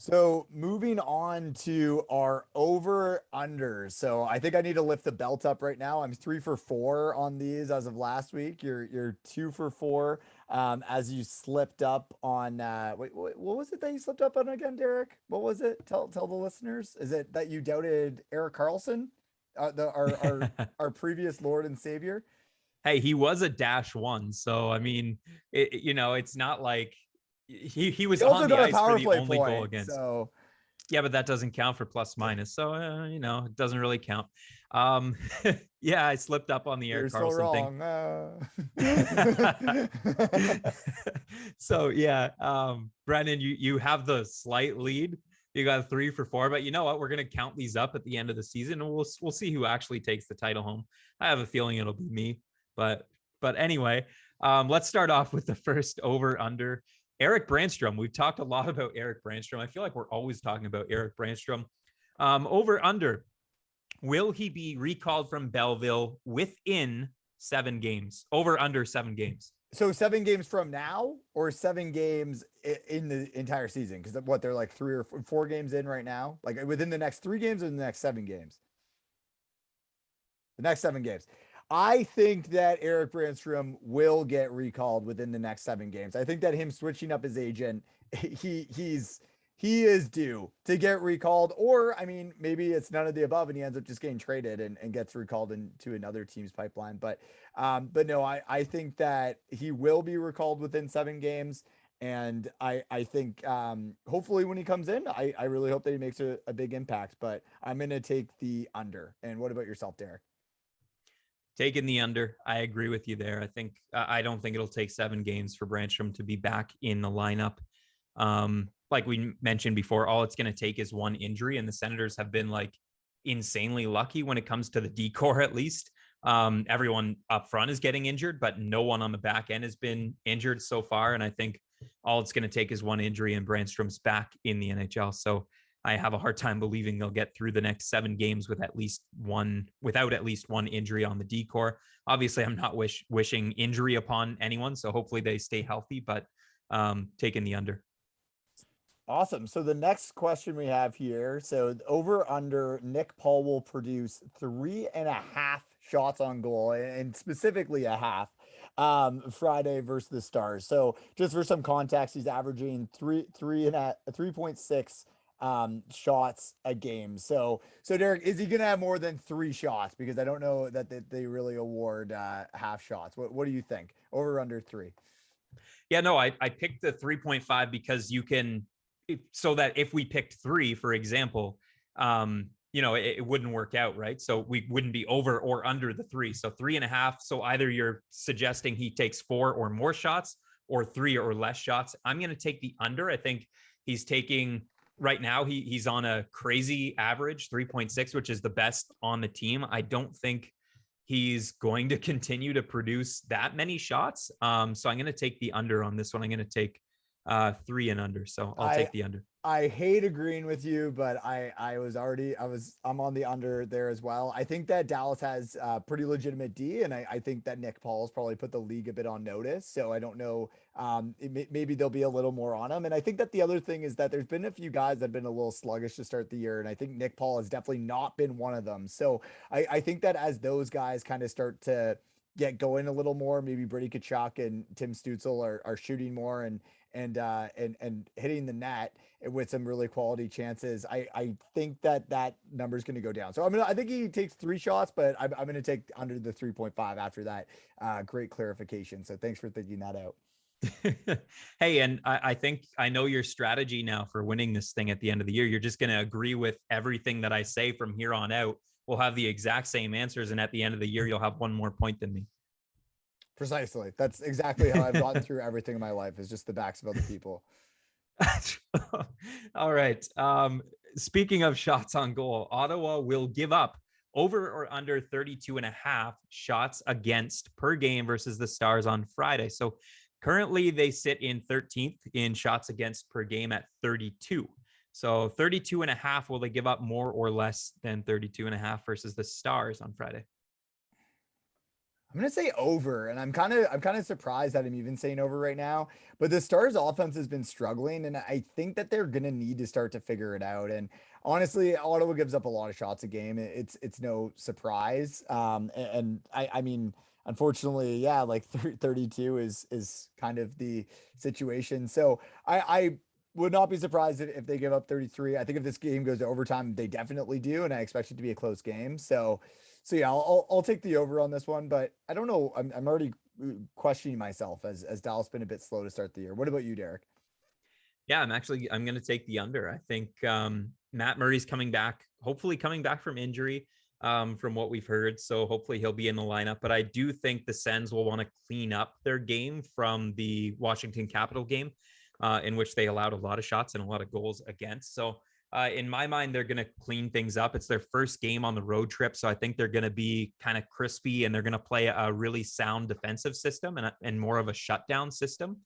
So moving on to our over under. So I think I need to lift the belt up right now. I'm 3 for 4 on these as of last week. You're 2 for 4. As you slipped up on what was it that you slipped up on again, Derek? What was it? Tell the listeners. Is it that you doubted Erik Karlsson, our previous Lord and Savior? Hey, he was a -1, so I mean, it's not like he He was also on the got a ice for power the play only goal point. against. So Yeah, but that doesn't count for plus minus, so it doesn't really count. Um, yeah, I slipped up on the you're Erik still Karlsson thing. wrong. So yeah, Brennan, you have the slight lead. You got 3 for 4, but you know what? We're gonna count these up at the end of the season, and we'll see who actually takes the title home. I have a feeling it'll be me, but anyway, let's start off with the first over under. Erik Brännström. We've talked a lot about Erik Brännström. I feel like we're always talking about Erik Brännström. Over under. Will he be recalled from Belleville within 7 games? Over under 7 games. So 7 games from now, or 7 games in the entire season? Because what, they're like 3 or 4 games in right now, like within the next 3 games or the next 7 games? The next 7 games. I think that Erik Brännström will get recalled within the next 7 games. I think that him switching up his agent, he is due to get recalled. Or I mean, maybe it's none of the above and he ends up just getting traded and gets recalled into another team's pipeline. But no, I think that he will be recalled within 7 games. And I think hopefully when he comes in, I really hope that he makes a big impact. But I'm gonna take the under. And what about yourself, Derek? Taking the under. I agree with you there. I don't think it'll take 7 games for Brännström to be back in the lineup. Like we mentioned before, all it's going to take is one injury, and the Senators have been like insanely lucky when it comes to the D-corps, at least. Everyone up front is getting injured, but no one on the back end has been injured so far. And I think all it's going to take is one injury, and Brännström's back in the NHL. So I have a hard time believing they'll get through the next 7 games without at least one injury on the D-corps. Obviously, I'm not wishing injury upon anyone, so hopefully they stay healthy, but taking the under. Awesome. So the next question we have here, so over under, Nick Paul will produce 3.5 shots on goal, and specifically a half, Friday versus the Stars. So just for some context, he's averaging 3.6 shots a game. So Derek, is he gonna have more than 3 shots? Because I don't know that they really award half shots. What do you think? Over under 3? Yeah, no, I picked the 3.5 because you can, so that if we picked 3, for example, it wouldn't work out, right? So we wouldn't be over or under the 3. So 3.5. So either you're suggesting he takes 4 or more shots, or 3 or less shots. I'm going to take the under. I think he's taking right now. He's on a crazy average, 3.6, which is the best on the team. I don't think he's going to continue to produce that many shots. So I'm going to take the under on this one. I'm going to take 3 and under. So I'll take the under. I hate agreeing with you, but I'm on the under there as well. I think that Dallas has pretty legitimate D, and I think that Nick Paul's probably put the league a bit on notice. So I don't know. Maybe there'll be a little more on him. And I think that the other thing is that there's been a few guys that have been a little sluggish to start the year, and I think Nick Paul has definitely not been one of them. So I think that as those guys kind of start to get going a little more, maybe Brady Tkachuk and Tim Stützle are shooting more and hitting the net with some really quality chances. I think that number is going to go down. So I think he takes 3 shots, but I'm going to take under the 3.5 after that. Great clarification. So thanks for thinking that out. Hey, and I think I know your strategy now for winning this thing at the end of the year. You're just going to agree with everything that I say from here on out. We'll have the exact same answers, and at the end of the year, you'll have 1 more point than me. Precisely. That's exactly how I've gotten through everything in my life, is just the backs of other people. All right. Speaking of shots on goal, Ottawa will give up over or under 32.5 shots against per game versus the Stars on Friday. So currently they sit in 13th in shots against per game at 32. So 32.5, will they give up more or less than 32.5 versus the Stars on Friday? I'm gonna say over, and I'm kind of surprised that I'm even saying over right now. But the Stars' offense has been struggling, and I think that they're gonna need to start to figure it out. And honestly, Ottawa gives up a lot of shots a game. It's no surprise. And I mean, unfortunately, yeah, like 32 is kind of the situation. So I would not be surprised if they give up 33. I think if this game goes to overtime, they definitely do, and I expect it to be a close game. So yeah, I'll take the over on this one, but I don't know. I'm already questioning myself as Dallas been a bit slow to start the year. What about you, Derek? Yeah, I'm going to take the under. I think Matt Murray's coming back, hopefully coming back from injury, from what we've heard. So hopefully he'll be in the lineup. But I do think the Sens will want to clean up their game from the Washington Capital game, in which they allowed a lot of shots and a lot of goals against. So in my mind, they're going to clean things up. It's their first game on the road trip. So I think they're going to be kind of crispy, and they're going to play a really sound defensive system and more of a shutdown system.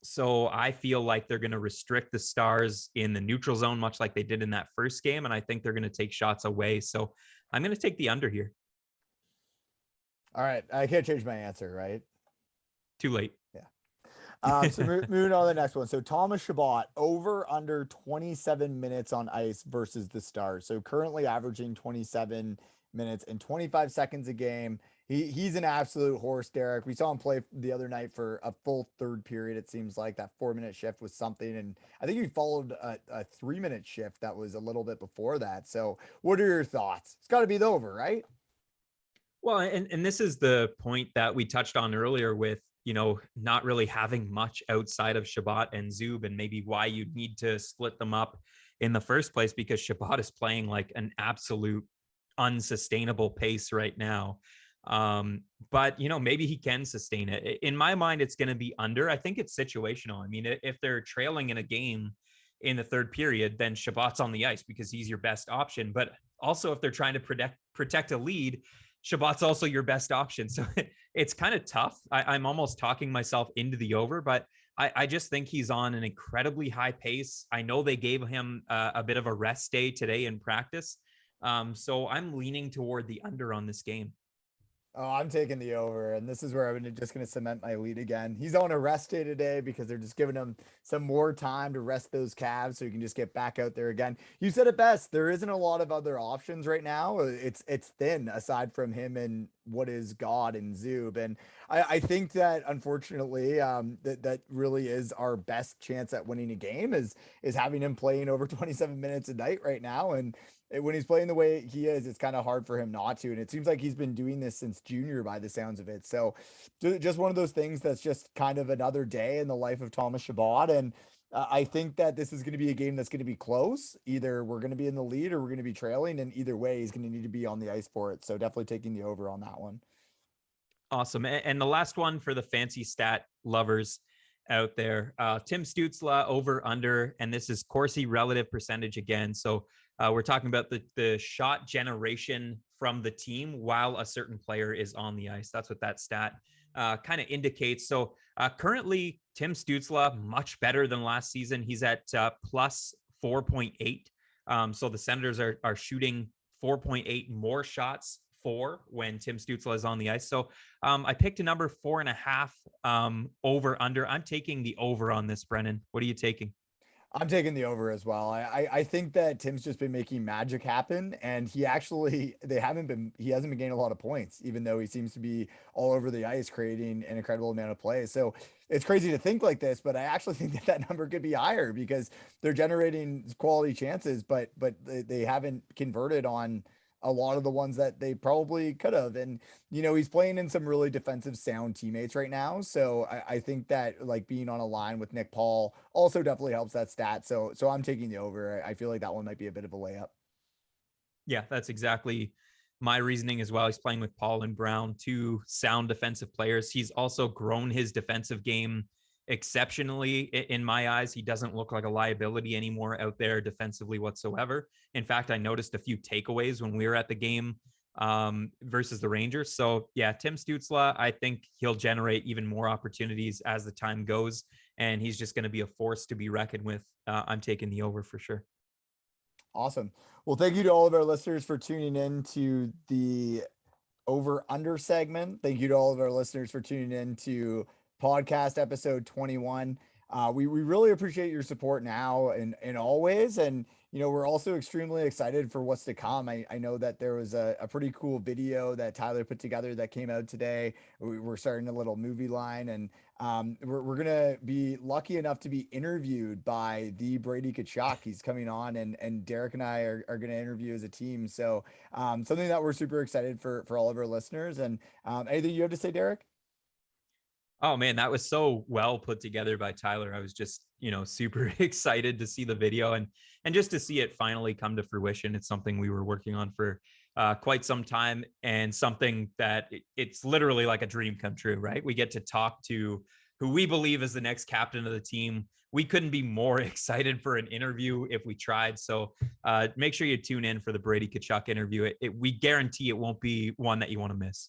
So I feel like they're going to restrict the Stars in the neutral zone, much like they did in that first game. And I think they're going to take shots away. So I'm going to take the under here. All right, I can't change my answer, right? Too late. Yeah. So moving on to the next one. So Thomas Chabot over under 27 minutes on ice versus the Stars. So currently averaging 27 minutes and 25 seconds a game. He's an absolute horse, Derek. We saw him play the other night for a full third period. It seems like that 4-minute shift was something, and I think he followed a 3-minute shift that was a little bit before that. So, what are your thoughts? It's got to be the over, right? Well, and this is the point that we touched on earlier with, not really having much outside of Chabot and Zub, and maybe why you need to split them up in the first place, because Chabot is playing like an absolute unsustainable pace right now. But maybe he can sustain it. In my mind, it's going to be under. I think it's situational. I mean, if they're trailing in a game in the third period, then Chabot's on the ice because he's your best option. But also, if they're trying to protect a lead, Chabot's also your best option. So it's kind of tough. I'm almost talking myself into the over, but I just think he's on an incredibly high pace. I know they gave him a bit of a rest day today in practice. So I'm leaning toward the under on this game. Oh, I'm taking the over, and this is where I'm just going to cement my lead again. He's on a rest day today because they're just giving him some more time to rest those calves so he can just get back out there again. You said it best. There isn't a lot of other options right now. It's thin aside from him and what is God and Zub. And I think that unfortunately, that really is our best chance at winning a game is having him playing over 27 minutes a night right now. And when he's playing the way he is, it's kind of hard for him not to. And it seems like he's been doing this since junior by the sounds of it. So just one of those things that's just kind of another day in the life of Thomas Chabot. And I think that this is going to be a game that's going to be close. Either we're going to be in the lead or we're going to be trailing. And either way, he's going to need to be on the ice for it. So definitely taking the over on that one. Awesome. And the last one for the fancy stat lovers out there, Tim Stützle over under, and this is Corsi relative percentage again. So we're talking about the shot generation from the team while a certain player is on the ice. That's what that stat kind of indicates. So currently, Tim Stützle, much better than last season. He's at plus 4.8. So the Senators are shooting 4.8 more shots for when Tim Stützle is on the ice. So I picked a number 4.5 over under. I'm taking the over on this, Brennan. What are you taking? I'm taking the over as well. I think that Tim's just been making magic happen, and he hasn't been getting a lot of points, even though he seems to be all over the ice creating an incredible amount of plays. So it's crazy to think like this, but I actually think that number could be higher because they're generating quality chances, but they haven't converted on a lot of the ones that they probably could have. And, he's playing in some really defensive sound teammates right now. So I think that like being on a line with Nick Paul also definitely helps that stat. So I'm taking the over. I feel like that one might be a bit of a layup. Yeah, that's exactly my reasoning as well. He's playing with Paul and Brown, two sound defensive players. He's also grown his defensive game exceptionally in my eyes. He doesn't look like a liability anymore out there defensively whatsoever. In fact, I noticed a few takeaways when we were at the game versus the Rangers. So yeah, Tim Stützle, I think he'll generate even more opportunities as the time goes, and he's just going to be a force to be reckoned with. I'm taking the over for sure. Awesome. Well, thank you to all of our listeners for tuning in to the over under segment. Thank you to all of our listeners for tuning in to podcast episode 21. We really appreciate your support now and always. And, we're also extremely excited for what's to come. I know that there was a pretty cool video that Tyler put together that came out today. We're starting a little movie line, and we're going to be lucky enough to be interviewed by the Brady Kachuk. He's coming on, and Derek and I are going to interview as a team. So something that we're super excited for all of our listeners. And anything you have to say, Derek? Oh man, that was so well put together by Tyler. I was just, super excited to see the video and just to see it finally come to fruition. It's something we were working on for quite some time, and something that it's literally like a dream come true, right? We get to talk to who we believe is the next captain of the team. We couldn't be more excited for an interview if we tried. So make sure you tune in for the Brady Kachuk interview. We guarantee it won't be one that you want to miss.